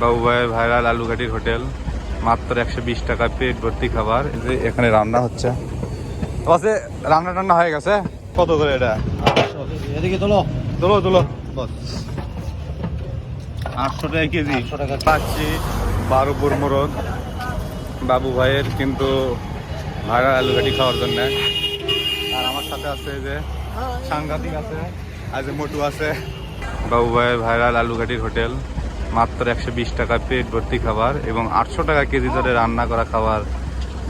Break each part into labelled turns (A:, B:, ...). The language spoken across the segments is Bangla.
A: বাবু ভাইয়ের ভাইরাল আলুঘাটির হোটেল, মাত্র 120 টাকা পেট ভর্তি খাবার। এই যে এখানে রান্না হচ্ছে, রান্না টান্না হয়ে গেছে। কত করে এটা?
B: এদিকে তোলো
A: তোলো তোলো বস। 800 টাকা কেজি। পাচ্ছি 12 মোড়ক বাবু ভাইয়ের কিন্তু ভাইরাল আলুঘাটি খাওয়ার জন্য। আর আমার সাথে আছে যে সাংঘাতিক আছে, আজ মোটু আছে। বাবু ভাইয়ের ভাইরাল আলুঘাটির হোটেল, মাত্র 120 টাকা পেট ভর্তি খাবার এবং 800 টাকা কেজি ধরে রান্না করা খাবার।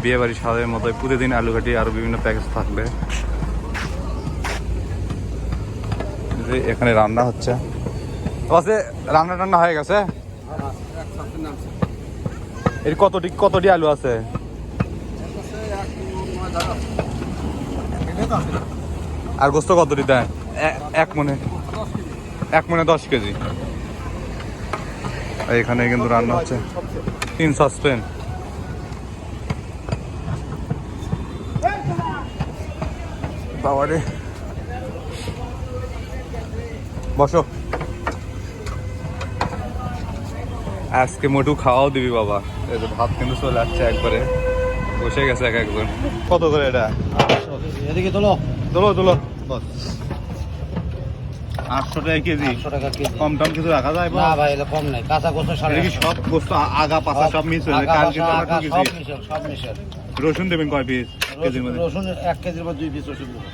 A: বিয়ে বাড়ির স্বাদের মতো প্রতিদিন আলুঘাটি আরো বিভিন্ন প্যাকেজ থাকবে। যে এখানে রান্না হচ্ছে, রান্না টান্না হয়ে গেছে। এর কতটি আলু আছে? আর গোস্ত কতটি দেয়? এক মনে 10 কেজি। এখানে কিন্তু রান্না হচ্ছে 3 সসপ্যান। বাবারে বসো, আজকে মোটু খাওয়াও দিবি বাবা। এই যে ভাত কিন্তু চলে আসছে, একবারে বসে গেছে একজন। কত করে এটা?
B: এদিকে তোলো
A: তোলো তোলো বস। 800 টাকা কেজি।
B: 800 টাকা কেজি।
A: কম টম কিছু রাখা যায়?
B: না ভাই, এটা কম নাই। কাঁচা গোস্ত
A: সব গোস্ত আগা পাশা সব মিশ হয়ে কাল কিন্তু আমরা
B: সব মিশাল।
A: রসুন দেবেন কয় পিস কেজির মধ্যে?
B: রসুন 1 কেজির মধ্যে 2 পিস রসুন দেবো।